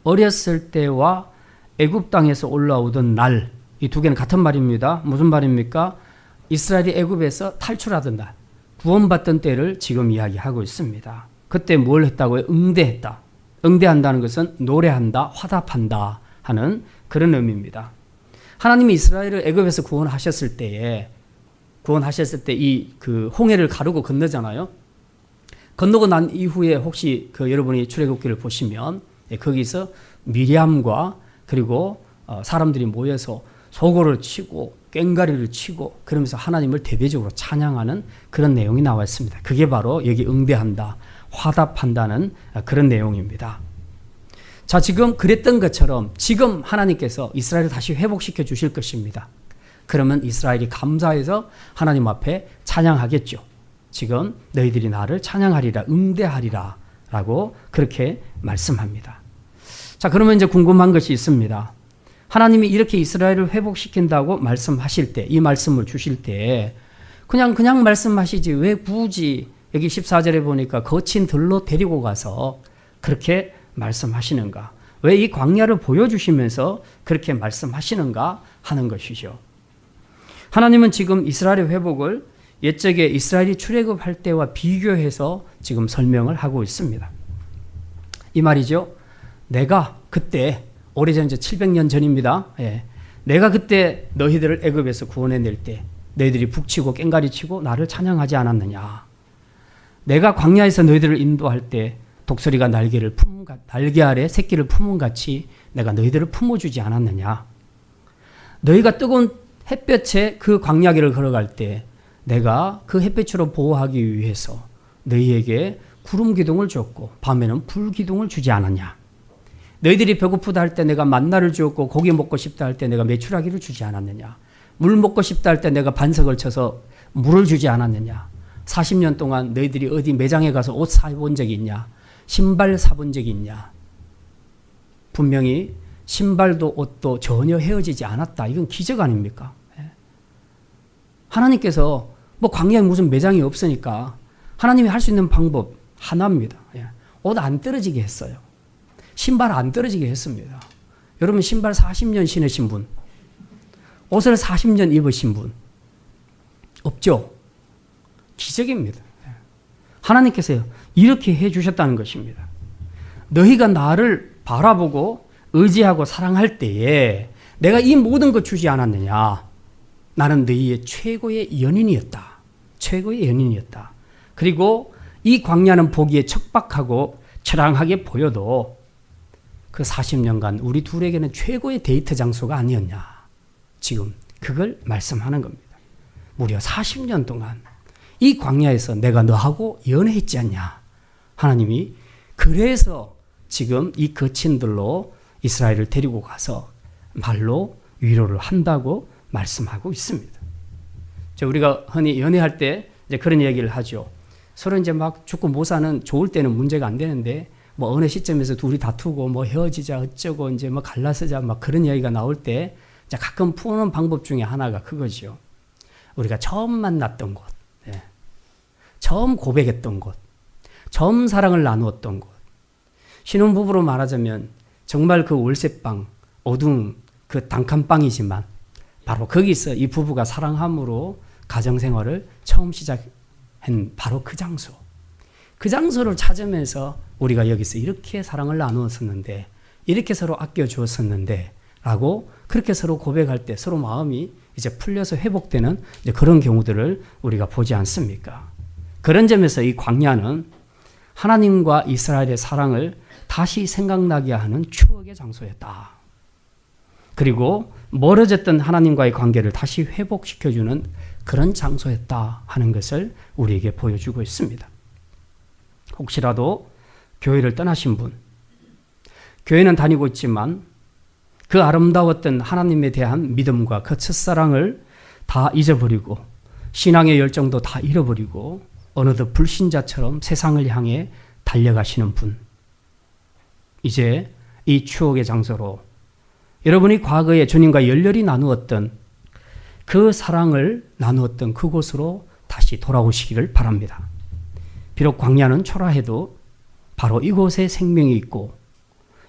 어렸을 때와 애굽 땅에서 올라오던 날, 이 두 개는 같은 말입니다. 무슨 말입니까? 이스라엘이 애굽에서 탈출하던 날, 구원받던 때를 지금 이야기하고 있습니다. 그때 뭘 했다고요? 응대했다. 응대한다는 것은 노래한다, 화답한다 하는 그런 의미입니다. 하나님이 이스라엘을 애굽에서 구원하셨을 때 이 그 홍해를 가르고 건너잖아요. 건너고 난 이후에 혹시 여러분이 출애굽기를 보시면 거기서 미리암과 그리고 사람들이 모여서 소고를 치고 꽹가리를 치고 그러면서 하나님을 대대적으로 찬양하는 그런 내용이 나와 있습니다. 그게 바로 여기 응대한다, 화답한다는 그런 내용입니다. 자, 지금 그랬던 것처럼 지금 하나님께서 이스라엘을 다시 회복시켜 주실 것입니다. 그러면 이스라엘이 감사해서 하나님 앞에 찬양하겠죠. 지금 너희들이 나를 찬양하리라, 응대하리라 라고 그렇게 말씀합니다. 자, 그러면 이제 궁금한 것이 있습니다. 하나님이 이렇게 이스라엘을 회복시킨다고 말씀하실 때, 이 말씀을 주실 때 그냥 말씀하시지 왜 굳이 여기 14절에 보니까 거친 들로 데리고 가서 그렇게 말씀하시는가? 왜 이 광야를 보여주시면서 그렇게 말씀하시는가 하는 것이죠. 하나님은 지금 이스라엘의 회복을 옛적에 이스라엘이 출애굽할 때와 비교해서 지금 설명을 하고 있습니다. 이 말이죠. 내가 그때 오래전 이제 700년 전입니다. 내가 그때 너희들을 애굽에서 구원해낼 때 너희들이 북치고 꽹가리치고 나를 찬양하지 않았느냐. 내가 광야에서 너희들을 인도할 때 독수리가 날개 아래 새끼를 품은 같이 내가 너희들을 품어주지 않았느냐. 너희가 뜨거운 햇볕에 그 광야길을 걸어갈 때 내가 그 햇볕으로 보호하기 위해서 너희에게 구름 기둥을 줬고 밤에는 불 기둥을 주지 않았냐. 너희들이 배고프다 할 때 내가 만나를 주었고 고기 먹고 싶다 할 때 내가 메추라기를 주지 않았느냐. 물 먹고 싶다 할 때 내가 반석을 쳐서 물을 주지 않았느냐. 40년 동안 너희들이 어디 매장에 가서 옷 사본 적이 있냐. 신발 사본 적이 있냐. 분명히 신발도 옷도 전혀 헤어지지 않았다. 이건 기적 아닙니까? 하나님께서 광야에 무슨 매장이 없으니까 하나님이 할 수 있는 방법 하나입니다. 옷 안 떨어지게 했어요. 신발 안 떨어지게 했습니다. 여러분 신발 40년 신으신 분, 옷을 40년 입으신 분 없죠? 기적입니다. 하나님께서 이렇게 해주셨다는 것입니다. 너희가 나를 바라보고 의지하고 사랑할 때에 내가 이 모든 것 주지 않았느냐. 나는 너희의 최고의 연인이었다. 최고의 연인이었다. 그리고 이 광야는 보기에 척박하고 처량하게 보여도 그 40년간 우리 둘에게는 최고의 데이트 장소가 아니었냐. 지금 그걸 말씀하는 겁니다. 무려 40년 동안 이 광야에서 내가 너하고 연애했지 않냐. 하나님이 그래서 지금 이 거친들로 이스라엘을 데리고 가서 말로 위로를 한다고 말씀하고 있습니다. 우리가 흔히 연애할 때 이제 그런 얘기를 하죠. 서로 이제 막 죽고 못 사는 좋을 때는 문제가 안 되는데 어느 시점에서 둘이 다투고 헤어지자 어쩌고 이제 갈라서자 그런 이야기가 나올 때 이제 가끔 푸는 방법 중에 하나가 그거죠. 우리가 처음 만났던 곳, 처음 고백했던 곳, 처음 사랑을 나누었던 곳. 신혼부부로 말하자면 정말 그 월세방, 어두운 그 단칸방이지만 바로 거기서 이 부부가 사랑함으로 가정생활을 처음 시작한 바로 그 장소. 그 장소를 찾으면서 우리가 여기서 이렇게 사랑을 나누었었는데, 이렇게 서로 아껴주었었는데 라고 그렇게 서로 고백할 때 서로 마음이 이제 풀려서 회복되는 이제 그런 경우들을 우리가 보지 않습니까? 그런 점에서 이 광야는 하나님과 이스라엘의 사랑을 다시 생각나게 하는 추억의 장소였다. 그리고 멀어졌던 하나님과의 관계를 다시 회복시켜주는 그런 장소였다 하는 것을 우리에게 보여주고 있습니다. 혹시라도 교회를 떠나신 분, 교회는 다니고 있지만 그 아름다웠던 하나님에 대한 믿음과 그 첫사랑을 다 잊어버리고 신앙의 열정도 다 잃어버리고 어느덧 불신자처럼 세상을 향해 달려가시는 분, 이제 이 추억의 장소로 여러분이 과거에 주님과 열렬히 나누었던 그 사랑을 나누었던 그곳으로 다시 돌아오시기를 바랍니다. 비록 광야는 초라해도 바로 이곳에 생명이 있고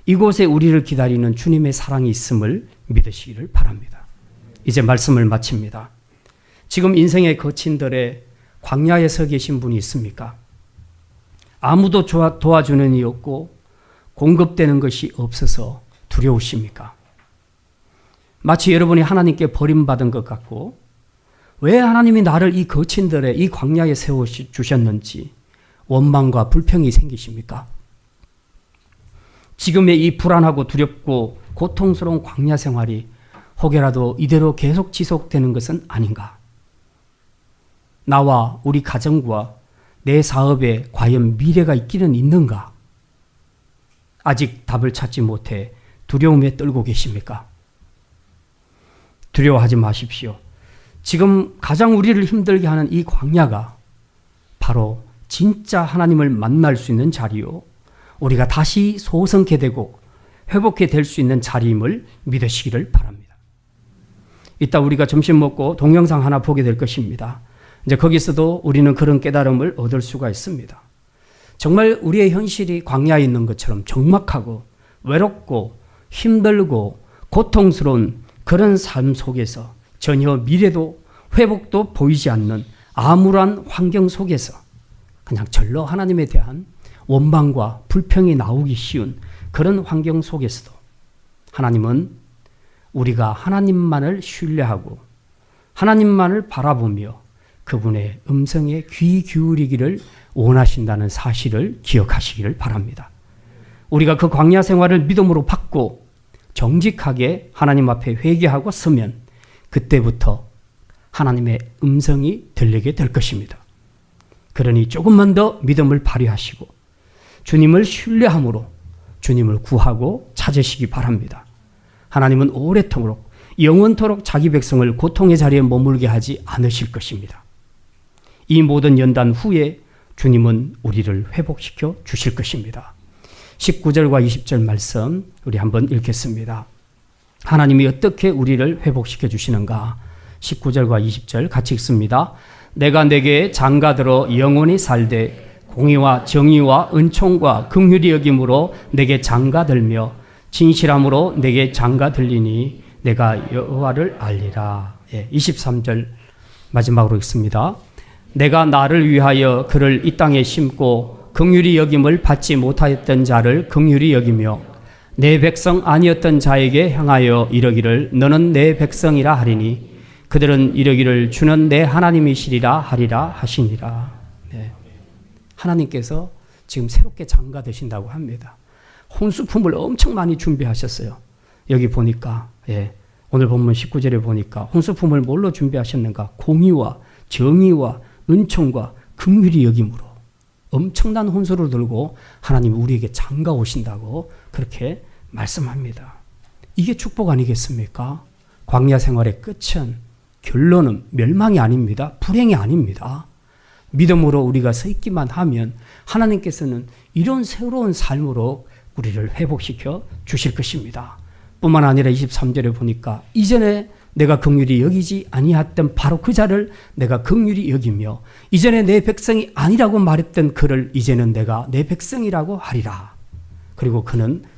이곳에 우리를 기다리는 주님의 사랑이 있음을 믿으시기를 바랍니다. 이제 말씀을 마칩니다. 지금 인생의 거친들의 광야에 서 계신 분이 있습니까? 아무도 도와주는 이 없고 공급되는 것이 없어서 두려우십니까? 마치 여러분이 하나님께 버림받은 것 같고 왜 하나님이 나를 이 거친들의 이 광야에 세워주셨는지 원망과 불평이 생기십니까? 지금의 이 불안하고 두렵고 고통스러운 광야 생활이 혹여라도 이대로 계속 지속되는 것은 아닌가? 나와 우리 가정과 내 사업에 과연 미래가 있기는 있는가? 아직 답을 찾지 못해 두려움에 떨고 계십니까? 두려워하지 마십시오. 지금 가장 우리를 힘들게 하는 이 광야가 바로 진짜 하나님을 만날 수 있는 자리요, 우리가 다시 소성케 되고 회복해 될 수 있는 자리임을 믿으시기를 바랍니다. 이따 우리가 점심 먹고 동영상 하나 보게 될 것입니다. 이제 거기서도 우리는 그런 깨달음을 얻을 수가 있습니다. 정말 우리의 현실이 광야에 있는 것처럼 적막하고 외롭고 힘들고 고통스러운 그런 삶 속에서 전혀 미래도 회복도 보이지 않는 암울한 환경 속에서 그냥 절로 하나님에 대한 원망과 불평이 나오기 쉬운 그런 환경 속에서도 하나님은 우리가 하나님만을 신뢰하고 하나님만을 바라보며 그분의 음성에 귀 기울이기를 원하신다는 사실을 기억하시기를 바랍니다. 우리가 그 광야 생활을 믿음으로 받고 정직하게 하나님 앞에 회개하고 서면 그때부터 하나님의 음성이 들리게 될 것입니다. 그러니 조금만 더 믿음을 발휘하시고 주님을 신뢰함으로 주님을 구하고 찾으시기 바랍니다. 하나님은 오래도록 영원토록 자기 백성을 고통의 자리에 머물게 하지 않으실 것입니다. 이 모든 연단 후에 주님은 우리를 회복시켜 주실 것입니다. 19절과 20절 말씀 우리 한번 읽겠습니다. 하나님이 어떻게 우리를 회복시켜 주시는가? 19절과 20절 같이 읽습니다. 내가 내게 장가들어 영원히 살되 공의와 정의와 은총과 긍휼이 여김으로 내게 장가들며 진실함으로 내게 장가들리니 내가 여호와를 알리라. 23절 마지막으로 읽습니다. 내가 나를 위하여 그를 이 땅에 심고 긍휼히 여김을 받지 못하였던 자를 긍휼히 여기며 내 백성 아니었던 자에게 향하여 이르기를 너는 내 백성이라 하리니 그들은 이르기를 주는 내 하나님이시리라 하리라 하시니라. 네. 하나님께서 지금 새롭게 장가되신다고 합니다. 혼수품을 엄청 많이 준비하셨어요. 여기 보니까 오늘 본문 19절에 보니까 혼수품을 뭘로 준비하셨는가? 공의와 정의와 은총과 긍휼이 여김으로 엄청난 혼수를 들고 하나님이 우리에게 장가 오신다고 그렇게 말씀합니다. 이게 축복 아니겠습니까? 광야 생활의 끝은 결론은 멸망이 아닙니다. 불행이 아닙니다. 믿음으로 우리가 서 있기만 하면 하나님께서는 이런 새로운 삶으로 우리를 회복시켜 주실 것입니다. 뿐만 아니라 23절에 보니까 이전에 내가 긍휼히 여기지 아니했던 바로 그 자를 내가 긍휼히 여기며 이전에 내 백성이 아니라고 말했던 그를 이제는 내가 내 백성이라고 하리라. 그리고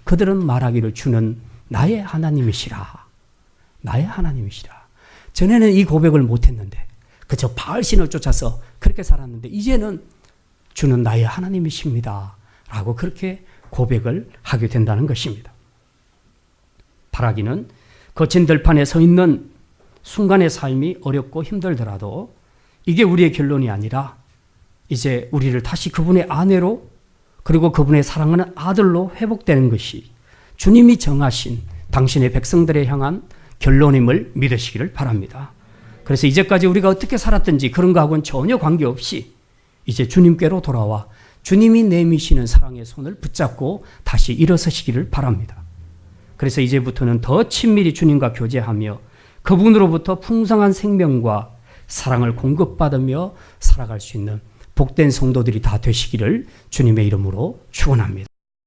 그들은 말하기를 주는 나의 하나님이시라. 나의 하나님이시라. 전에는 이 고백을 못했는데 그저 바알신을 쫓아서 그렇게 살았는데 이제는 주는 나의 하나님이십니다. 라고 그렇게 고백을 하게 된다는 것입니다. 바라기는 거친 들판에 서 있는 순간의 삶이 어렵고 힘들더라도 이게 우리의 결론이 아니라 이제 우리를 다시 그분의 아내로 그리고 그분의 사랑하는 아들로 회복되는 것이 주님이 정하신 당신의 백성들에 향한 결론임을 믿으시기를 바랍니다. 그래서 이제까지 우리가 어떻게 살았든지 그런 거하고는 전혀 관계없이 이제 주님께로 돌아와 주님이 내미시는 사랑의 손을 붙잡고 다시 일어서시기를 바랍니다. 그래서 이제부터는 더 친밀히 주님과 교제하며 그분으로부터 풍성한 생명과 사랑을 공급받으며 살아갈 수 있는 복된 성도들이 다 되시기를 주님의 이름으로 축원합니다.